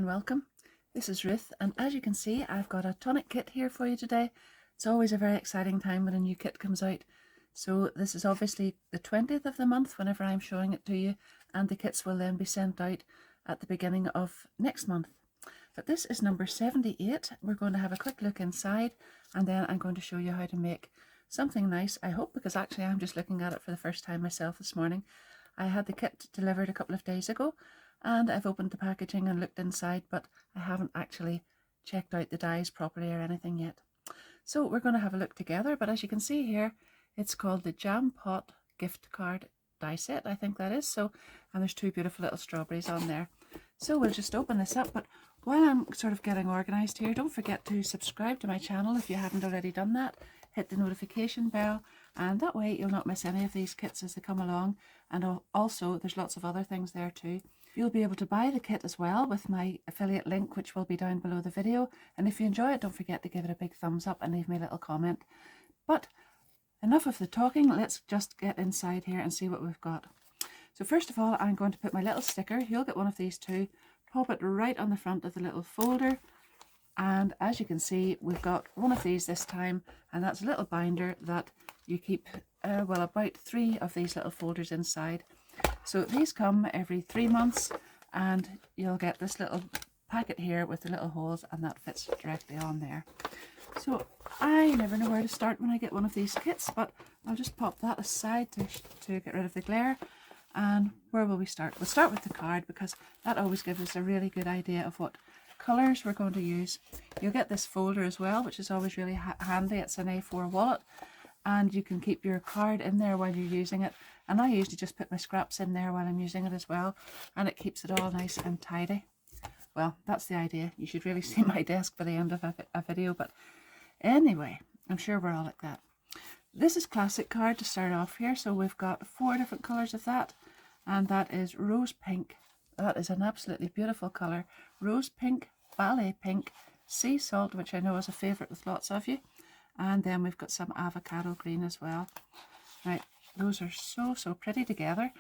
welcome. This is Ruth, and as you can see, I've got a tonic kit here for you today. It's always a very exciting time when a new kit comes out. So this is obviously the 20th of the month whenever I'm showing it to you, and the kits will then be sent out at the beginning of next month. But this is number 78. We're going to have a quick look inside, and then I'm going to show you how to make something nice, I hope, because actually I'm just looking at it for the first time myself this morning. I had the kit delivered a couple of days ago, and I've opened the packaging and looked inside, but I haven't actually checked out the dies properly or anything yet. So we're going to have a look together, but as you can see here, it's called the Jam Pot Gift Card Die Set, I think that is. So, and there's two beautiful little strawberries on there. So we'll just open this up, but while I'm sort of getting organised here, don't forget to subscribe to my channel if you haven't already done that. Hit the notification bell, and that way you'll not miss any of these kits as they come along. And also there's lots of other things there too. You'll be able to buy the kit as well with my affiliate link, which will be down below the video. And if you enjoy it, don't forget to give it a big thumbs up and leave me a little comment. But enough of the talking, let's just get inside here and see what we've got. So first of all, I'm going to put my little sticker, you'll get one of these too, pop it right on the front of the little folder. And as you can see, we've got one of these this time, and that's a little binder that you keep, well, about 3 of these little folders inside. So these come every 3 months, and you'll get this little packet here with the little holes, and that fits directly on there. So I never know where to start when I get one of these kits, but I'll just pop that aside to get rid of the glare. And where will we start? We'll start with the card, because that always gives us a really good idea of what colours we're going to use. You'll get this folder as well, which is always really handy. It's an A4 wallet, and you can keep your card in there while you're using it. And I usually just put my scraps in there while I'm using it as well, and it keeps it all nice and tidy. Well, that's the idea. You should really see my desk by the end of a video, but anyway, I'm sure we're all like that. This is classic card to start off here, so we've got 4 different colours of that, and that is rose pink. That is an absolutely beautiful colour. Rose pink, ballet pink, sea salt, which I know is a favourite with lots of you, and then we've got some avocado green as well. Right, those are so pretty together.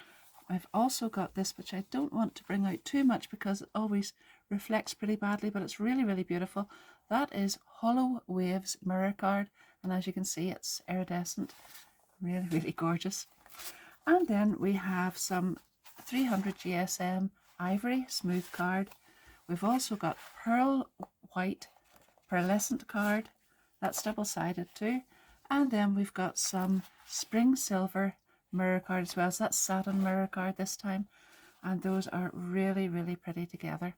I've also got this, which I don't want to bring out too much because it always reflects pretty badly, but it's really beautiful. That is Hollow Waves mirror card, and as you can see, it's iridescent. Really gorgeous. And then we have some 300 GSM ivory smooth card. We've also got pearl white pearlescent card. That's double-sided too. And then we've got some spring silver mirror card as well. So that's satin mirror card this time. And those are really pretty together.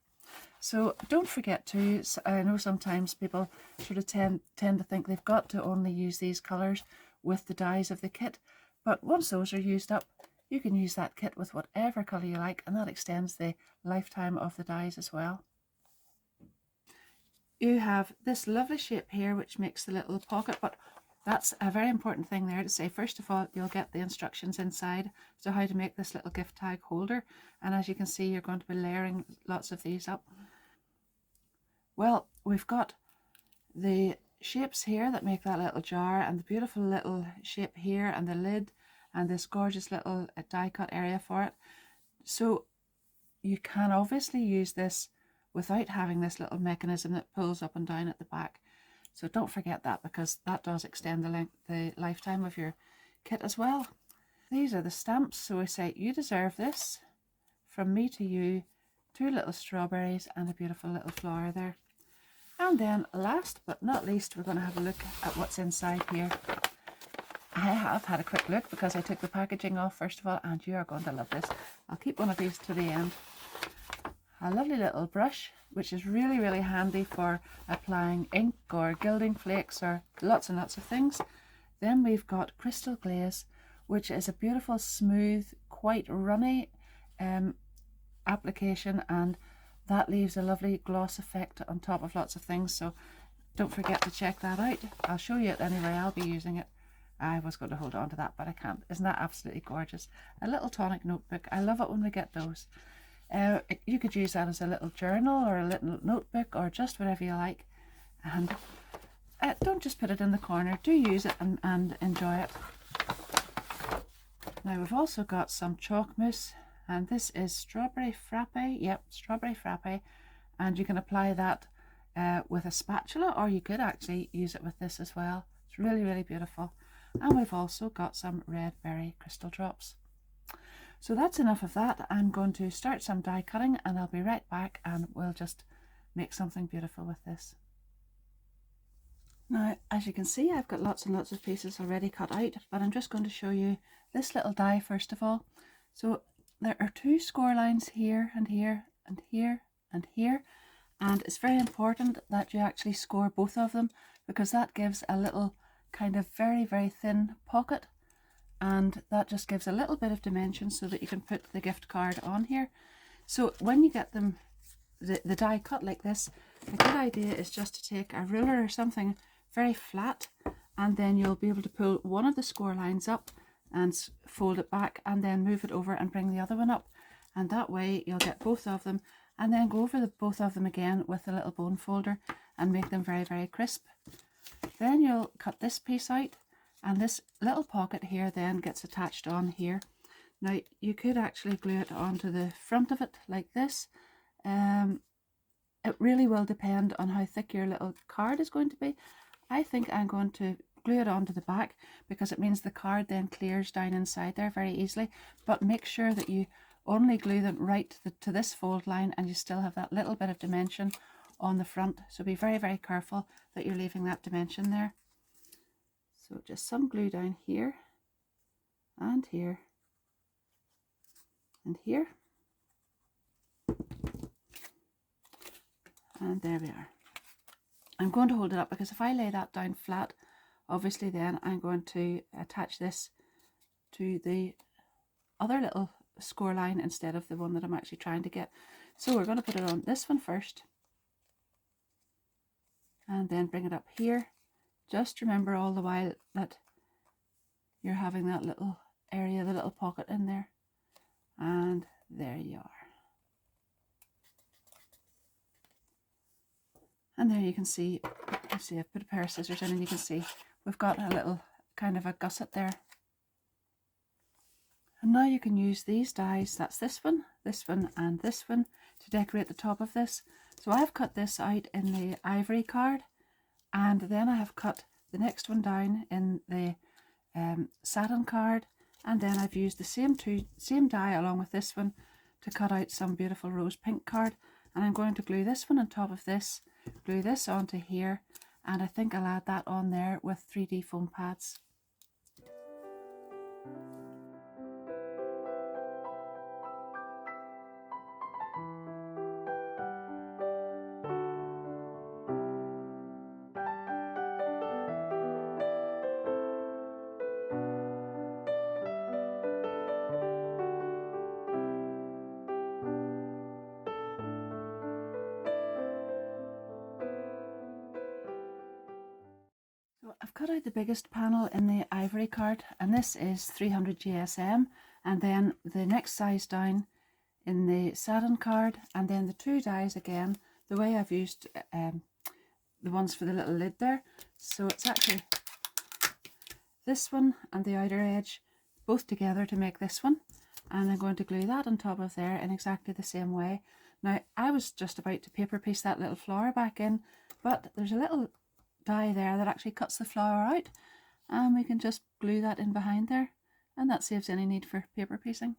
So don't forget to, I know sometimes people sort of tend to think they've got to only use these colours with the dies of the kit. But once those are used up, you can use that kit with whatever colour you like, and that extends the lifetime of the dies as well. You have this lovely shape here, which makes the little pocket, but that's a very important thing there to say. First of all, you'll get the instructions inside to how to make this little gift tag holder, and as you can see, you're going to be layering lots of these up. Well, we've got the shapes here that make that little jar, and the beautiful little shape here, and the lid, and this gorgeous little die cut area for it. So you can obviously use this without having this little mechanism that pulls up and down at the back. So don't forget that, because that does extend the lifetime of your kit as well. These are the stamps. So we say, you deserve this, from me to you, 2 little strawberries and a beautiful little flower there. And then last but not least, we're going to have a look at what's inside here. I have had a quick look because I took the packaging off first of all, and you are going to love this. I'll keep one of these to the end. A lovely little brush, which is really handy for applying ink or gilding flakes or lots and lots of things. Then we've got crystal glaze, which is a beautiful, smooth, quite runny application, and that leaves a lovely gloss effect on top of lots of things. So don't forget to check that out. I'll show you it anyway. I'll be using it. I was going to hold on to that, but I can't. Isn't that absolutely gorgeous? A little tonic notebook. I love it when we get those. You could use that as a little journal or a little notebook or just whatever you like. And don't just put it in the corner. Do use it and enjoy it. Now we've also got some chalk mousse, and this is strawberry frappe. Yep, strawberry frappe. and you can apply that with a spatula, or you could actually use it with this as well. It's really, really beautiful. And we've also got some red berry crystal drops. So that's enough of that. I'm going to start some die cutting, and I'll be right back, and we'll just make something beautiful with this. Now, as you can see, I've got lots and lots of pieces already cut out, but I'm just going to show you this little die first of all. So there are 2 score lines here and here and here and here, and it's very important that you actually score both of them, because that gives a little kind of very, very thin pocket, and that just gives a little bit of dimension so that you can put the gift card on here. So when you get them, the die cut like this, a good idea is just to take a ruler or something very flat, and then you'll be able to pull one of the score lines up and fold it back, and then move it over and bring the other one up, and that way you'll get both of them, and then go over both of them again with a little bone folder and make them very, very crisp. Then you'll cut this piece out, and this little pocket here then gets attached on here. Now you could actually glue it onto the front of it like this. It really will depend on how thick your little card is going to be. I think I'm going to glue it onto the back, because it means the card then clears down inside there very easily. But make sure that you only glue them right to this fold line, and you still have that little bit of dimension on the front. So be very, very careful that you're leaving that dimension there. So just some glue down here and here and here, and there we are. I'm going to hold it up, because if I lay that down flat, obviously then I'm going to attach this to the other little score line instead of the one that I'm actually trying to get. So we're going to put it on this one first, and then bring it up here. Just remember all the while that you're having that little area, the little pocket in there, and there you are. And there you can see, I've put a pair of scissors in, and you can see we've got a little kind of a gusset there. And now you can use these dies, that's this one, and this one, to decorate the top of this. So I've cut this out in the ivory card, and then I have cut the next one down in the satin card, and then I've used the same die along with this one to cut out some beautiful rose pink card. And I'm going to glue this one on top of this, glue this onto here, and I think I'll add that on there with 3D foam pads. So I've cut out the biggest panel in the ivory card, and this is 300 GSM, and then the next size down in the satin card, and then the 2 dies again, the way I've used the ones for the little lid there. So it's actually this one and the outer edge both together to make this one, and I'm going to glue that on top of there in exactly the same way. Now I was just about to paper piece that little flower back in, but there's a little die there that actually cuts the flower out, and we can just glue that in behind there, and that saves any need for paper piecing.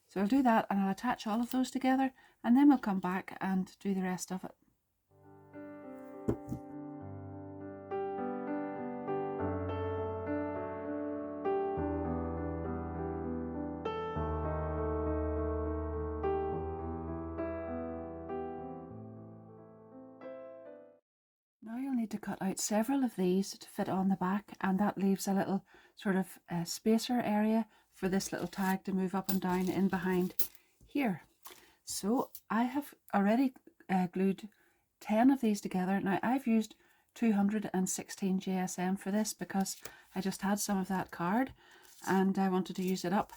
So I'll do that, and I'll attach all of those together, and then we'll come back and do the rest of it. Now you'll need to cut out several of these to fit on the back, and that leaves a little sort of spacer area for this little tag to move up and down in behind here. So I have already glued 10 of these together. Now I've used 216 GSM for this because I just had some of that card and I wanted to use it up.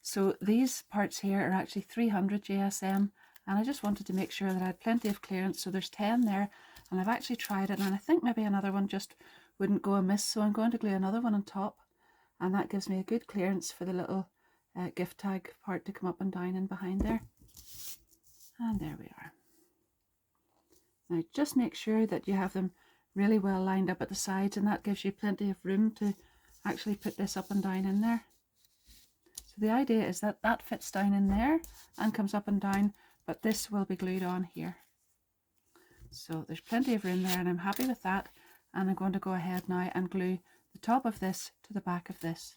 So these parts here are actually 300 GSM, and I just wanted to make sure that I had plenty of clearance. So there's 10 there, and I've actually tried it, and I think maybe another one just wouldn't go amiss, so I'm going to glue another one on top, and that gives me a good clearance for the little gift tag part to come up and down in behind there. And there we are. Now just make sure that you have them really well lined up at the sides, and that gives you plenty of room to actually put this up and down in there. So the idea is that that fits down in there and comes up and down, but this will be glued on here. So there's plenty of room there, and I'm happy with that. And I'm going to go ahead now and glue the top of this to the back of this.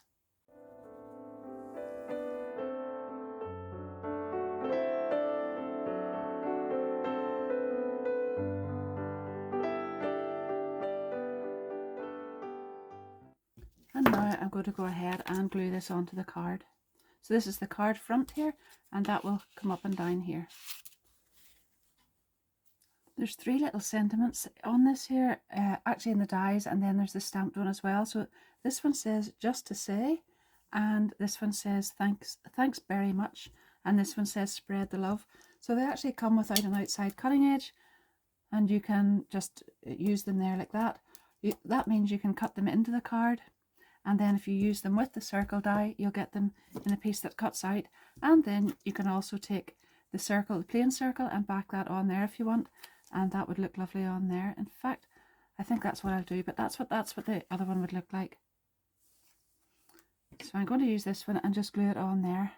And now I'm going to go ahead and glue this onto the card. So this is the card front here, and that will come up and down here. There's 3 little sentiments on this here, actually in the dies, and then there's the stamped one as well. So this one says "just to say," and this one says thanks very much, and this one says "spread the love." So they actually come without an outside cutting edge, and you can just use them there like that. That means you can cut them into the card, and then if you use them with the circle die, you'll get them in a piece that cuts out. And then you can also take the circle, the plain circle, and back that on there if you want, and that would look lovely on there. In fact, I think that's what I'll do, but that's what the other one would look like. So I'm going to use this one and just glue it on there.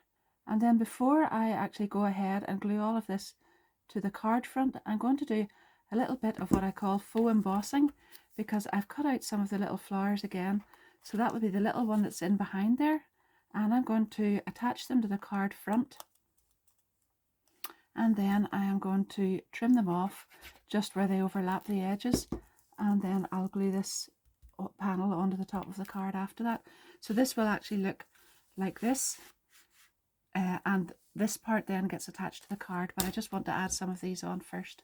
And then before I actually go ahead and glue all of this to the card front, I'm going to do a little bit of what I call faux embossing, because I've cut out some of the little flowers again. So that would be the little one that's in behind there, and I'm going to attach them to the card front, and then I am going to trim them off just where they overlap the edges, and then I'll glue this panel onto the top of the card after that. So this will actually look like this, and this part then gets attached to the card, but I just want to add some of these on first.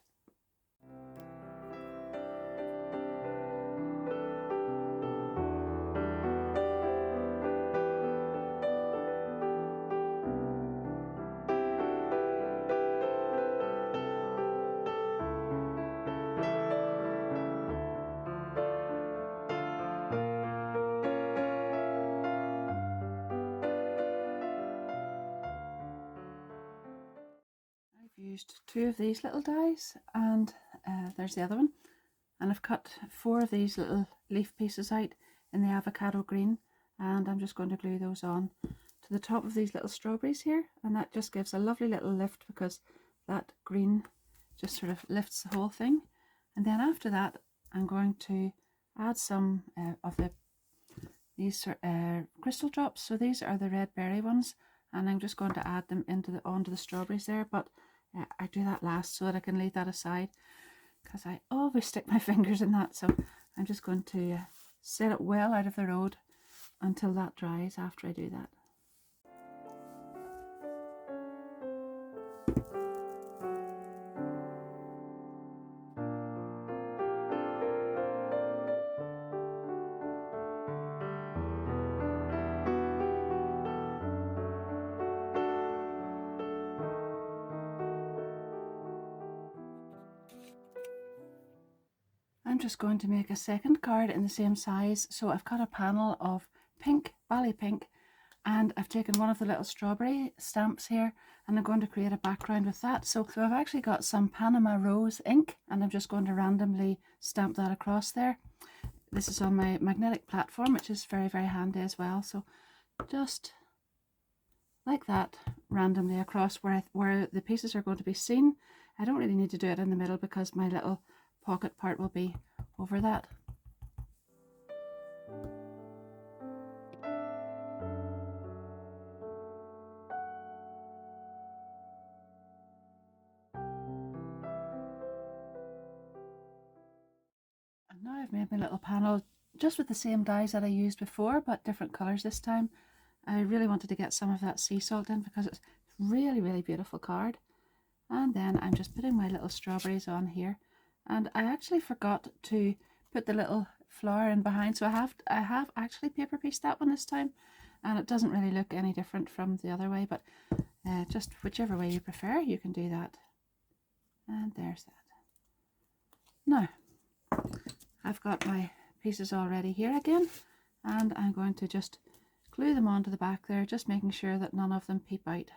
Used 2 of these little dies, and there's the other one, and I've cut 4 of these little leaf pieces out in the avocado green, and I'm just going to glue those on to the top of these little strawberries here, and that just gives a lovely little lift because that green just sort of lifts the whole thing. And then after that I'm going to add some of these crystal drops. So these are the red berry ones, and I'm just going to add them onto the strawberries there, but I do that last so that I can leave that aside, because I always stick my fingers in that. So I'm just going to set it well out of the road until that dries after I do that. I'm just going to make a second card in the same size. So I've cut a panel of pink, bally pink, and I've taken one of the little strawberry stamps here, and I'm going to create a background with that. So I've actually got some Panama Rose ink, and I'm just going to randomly stamp that across there. This is on my magnetic platform, which is very, very handy as well. So just like that, randomly across where the pieces are going to be seen. I don't really need to do it in the middle because my little pocket part will be over that. And now I've made my little panel just with the same dies that I used before, but different colours this time. I really wanted to get some of that sea salt in because it's really, really beautiful card. And then I'm just putting my little strawberries on here. And I actually forgot to put the little flower in behind, so I have actually paper pieced that one this time, and it doesn't really look any different from the other way, but just whichever way you prefer, you can do that. And there's that. Now I've got my pieces already here again, and I'm going to just glue them onto the back there, just making sure that none of them peep out.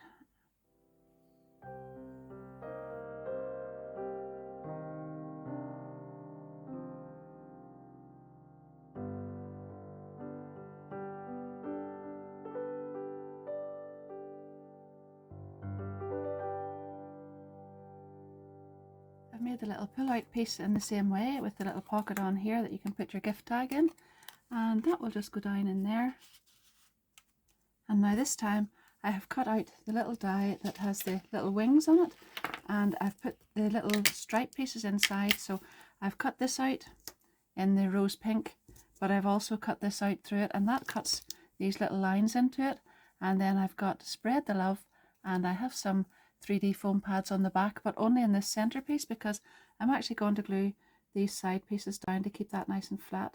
made the little pull out piece in the same way with the little pocket on here that you can put your gift tag in, and that will just go down in there. And now this time I have cut out the little die that has the little wings on it, and I've put the little stripe pieces inside. So I've cut this out in the rose pink, but I've also cut this out through it, and that cuts these little lines into it. And then I've got Spread the Love, and I have some 3D foam pads on the back, but only in this center piece because I'm actually going to glue these side pieces down to keep that nice and flat.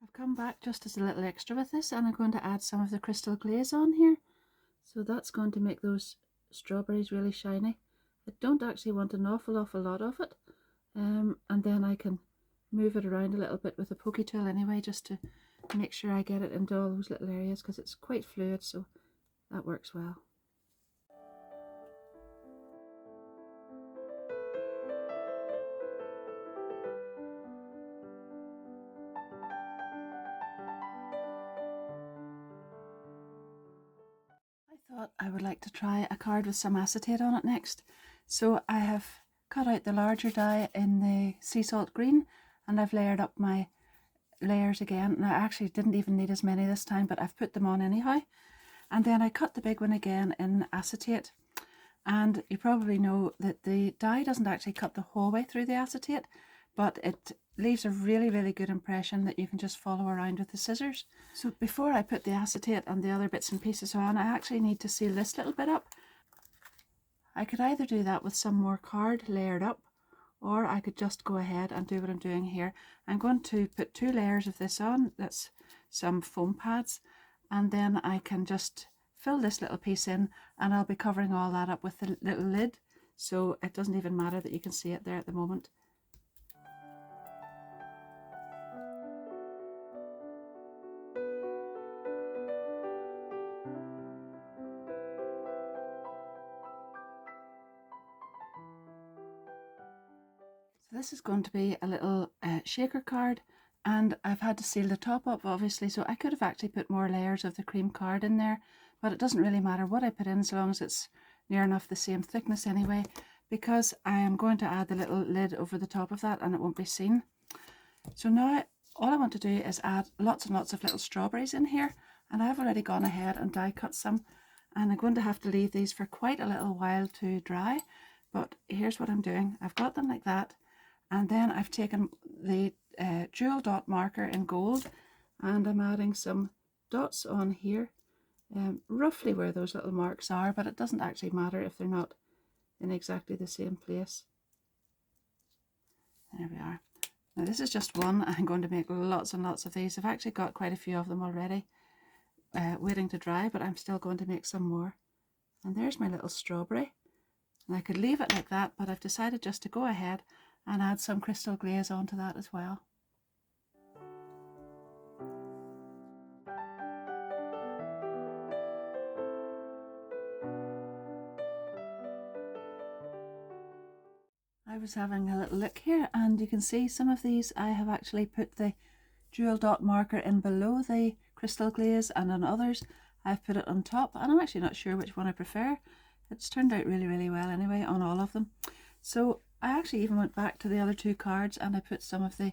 I've come back just as a little extra with this, and I'm going to add some of the crystal glaze on here. So that's going to make those strawberries really shiny. I don't actually want an awful lot of it, and then I can move it around a little bit with a pokey tool anyway, just to make sure I get it into all those little areas, because it's quite fluid, so that works well. Thought I would like to try a card with some acetate on it next. So I have cut out the larger die in the sea salt green, and I've layered up my layers again. Now I actually didn't even need as many this time, but I've put them on anyhow. And then I cut the big one again in acetate, and you probably know that the die doesn't actually cut the whole way through the acetate, but it leaves a really good impression that you can just follow around with the scissors. So before I put the acetate and the other bits and pieces on, I actually need to seal this little bit up. I could either do that with some more card layered up, or I could just go ahead and do what I'm doing here. I'm going to put 2 layers of this on, that's some foam pads, and then I can just fill this little piece in, and I'll be covering all that up with the little lid, so it doesn't even matter that you can see it there at the moment. So this is going to be a little shaker card, and I've had to seal the top up obviously, so I could have actually put more layers of the cream card in there, but it doesn't really matter what I put in so long as it's near enough the same thickness anyway, because I am going to add the little lid over the top of that and it won't be seen. So now all I want to do is add lots and lots of little strawberries in here, and I've already gone ahead and die cut some, and I'm going to have to leave these for quite a little while to dry. But here's what I'm doing. I've got them like that, and then I've taken the jewel dot marker in gold, and I'm adding some dots on here, roughly where those little marks are, but it doesn't actually matter if they're not in exactly the same place. There we are. Now this is just one. I'm going to make lots and lots of these. I've actually got quite a few of them already waiting to dry, but I'm still going to make some more. And there's my little strawberry. And I could leave it like that, but I've decided just to go ahead and add some crystal glaze onto that as well. I was having a little look here, and you can see some of these I have actually put the jewel dot marker in below the crystal glaze, and on others I've put it on top, and I'm actually not sure which one I prefer. It's turned out really well anyway on all of them. So I actually even went back to the other 2 cards and I put some of the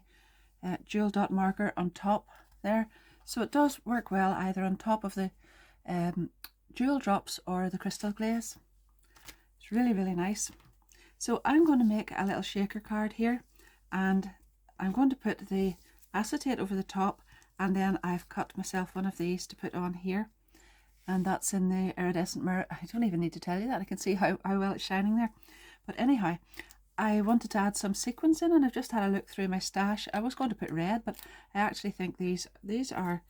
jewel dot marker on top there. So it does work well either on top of the jewel drops or the crystal glaze. It's really nice. So I'm going to make a little shaker card here, and I'm going to put the acetate over the top, and then I've cut myself one of these to put on here, and that's in the iridescent mirror. I don't even need to tell you that. I can see how well it's shining there. But anyhow, I wanted to add some sequins in, and I've just had a look through my stash. I was going to put red, but I actually think these are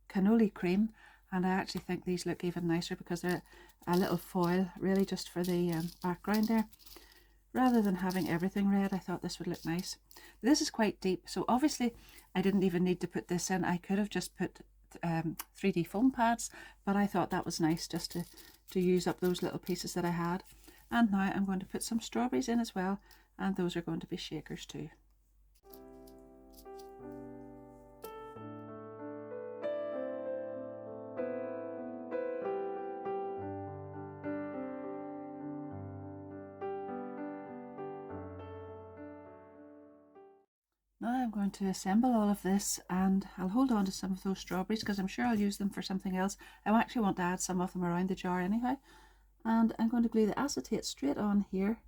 cannoli cream, and I actually think these look even nicer because they're a little foil really just for the background there. Rather than having everything red, I thought this would look nice. This is quite deep, so obviously I didn't even need to put this in. I could have just put 3D foam pads, but I thought that was nice just to use up those little pieces that I had. And now I'm going to put some strawberries in as well, and those are going to be shakers too. Now I'm going to assemble all of this, and I'll hold on to some of those strawberries because I'm sure I'll use them for something else. I actually want to add some of them around the jar anyhow. And I'm going to glue the acetate straight on here,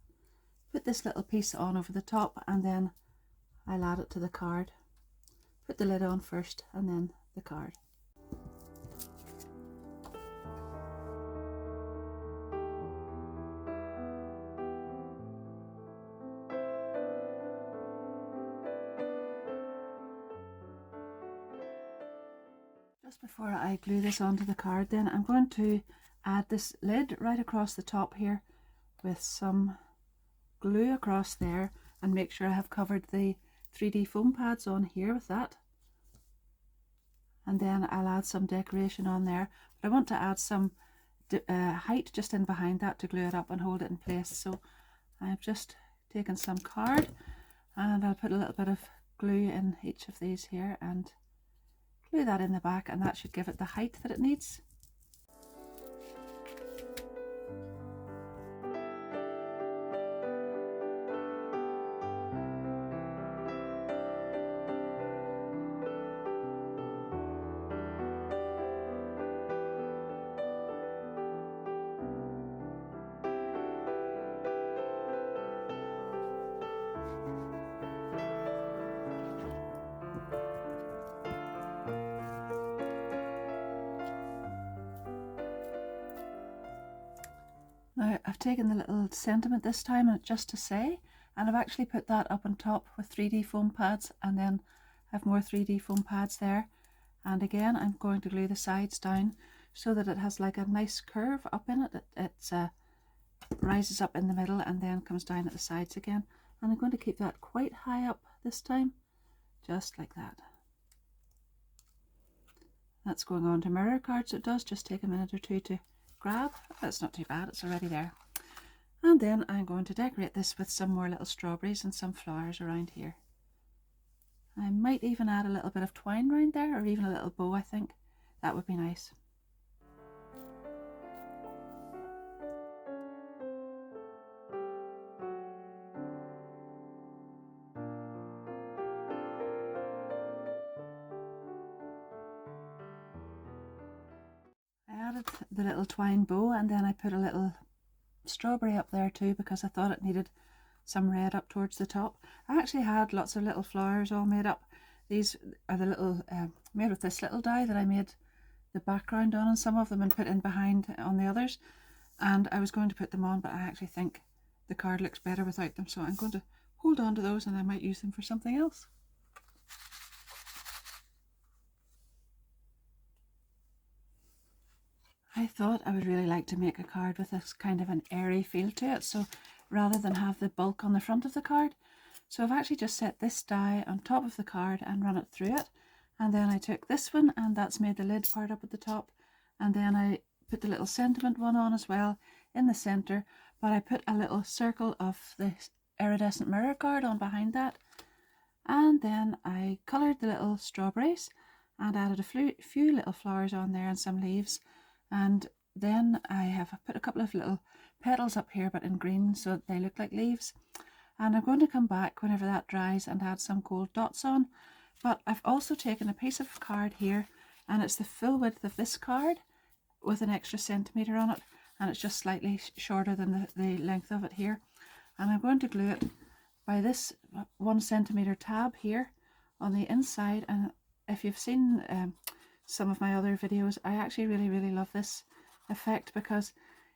put this little piece on over the top, and then I'll add it to the card. Put the lid on first and then the card. Just before I glue this onto the card, then I'm going to add this lid right across the top here with some glue across there, and make sure I have covered the 3D foam pads on here with that. And then I'll add some decoration on there, but I want to add some height just in behind that to glue it up and hold it in place. So I've just taken some card and I'll put a little bit of glue in each of these here and glue that in the back, and that should give it the height that it needs. Now I've taken the little sentiment this time, and just to say, and I've actually put that up on top with 3D foam pads, and then have more 3D foam pads there. And again, I'm going to glue the sides down so that it has like a nice curve up in it. It rises up in the middle and then comes down at the sides again. And I'm going to keep that quite high up this time, just like that. That's going on to mirror cards. It does just take a minute or two to grab. That's not too bad, it's already there. And then I'm going to decorate this with some more little strawberries and some flowers around here. I might even add a little bit of twine around there, or even a little bow. I think that would be nice. I added the little twine bow, and then I put a little strawberry up there too because I thought it needed some red up towards the top. I actually had lots of little flowers all made up. These are the little made with this little die that I made the background on some of them and put in behind on the others, and I was going to put them on, but I actually think the card looks better without them, so I'm going to hold on to those and I might use them for something else. I thought I would really like to make a card with this kind of an airy feel to it, so rather than have the bulk on the front of the card, so I've actually just set this die on top of the card and run it through it, and then I took this one and that's made the lid part up at the top, and then I put the little sentiment one on as well in the center, but I put a little circle of the iridescent mirror card on behind that, and then I coloured the little strawberries and added a few little flowers on there and some leaves. And then I have put a couple of little petals up here, but in green, so that they look like leaves. And I'm going to come back whenever that dries and add some gold dots on. But I've also taken a piece of card here, and it's the full width of this card with an extra centimetre on it, and it's just slightly shorter than the length of it here. And I'm going to glue it by this 1 centimetre tab here on the inside. And if you've seen some of my other videos, I actually really love this effect because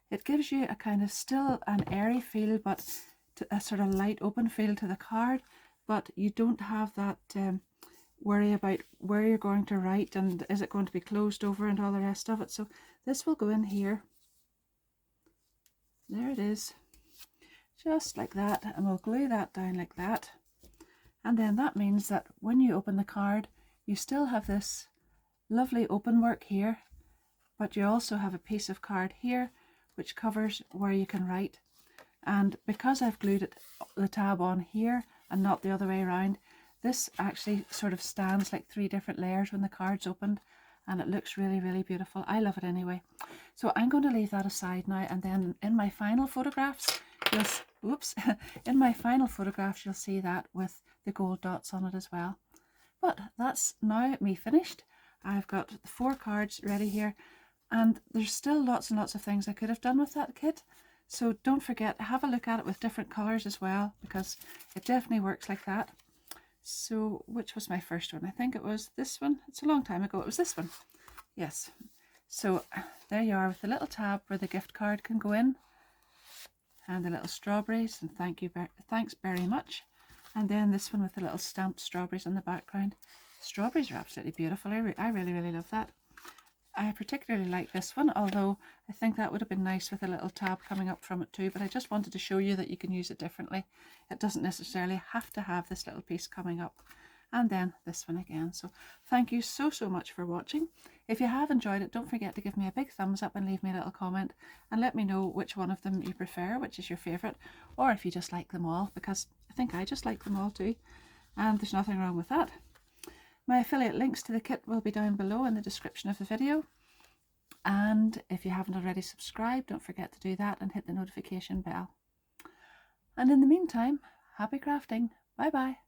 it gives you a kind of still an airy feel, but a sort of light open feel to the card, but you don't have that worry about where you're going to write and is it going to be closed over and all the rest of it. So this will go in here. There it is, just like that, and we'll glue that down like that. And then that means that when you open the card, you still have this lovely open work here, but you also have a piece of card here which covers where you can write. And because I've glued the tab on here and not the other way around, this actually sort of stands like 3 different layers when the card's opened, and it looks really beautiful. I love it anyway. So I'm going to leave that aside now, and then in my final photographs Oops, in my final photographs you'll see that with the gold dots on it as well. But that's now me finished. I've got the 4 cards ready here, and there's still lots and lots of things I could have done with that kit. So don't forget, have a look at it with different colours as well, because it definitely works like that. So which was my first one? I think it was this one. It's a long time ago. It was this one. Yes. So there you are with the little tab where the gift card can go in, and the little strawberries, and thanks very much. And then this one with the little stamped strawberries in the background. Strawberries are absolutely beautiful. I really love that. I particularly like this one, although I think that would have been nice with a little tab coming up from it too, but I just wanted to show you that you can use it differently. It doesn't necessarily have to have this little piece coming up. And then this one again. So thank you so much for watching. If you have enjoyed it, don't forget to give me a big thumbs up and leave me a little comment and let me know which one of them you prefer, which is your favourite, or if you just like them all, because I think I just like them all too, and there's nothing wrong with that. My affiliate links to the kit will be down below in the description of the video, and if you haven't already subscribed, don't forget to do that and hit the notification bell. And in the meantime, happy crafting. Bye bye.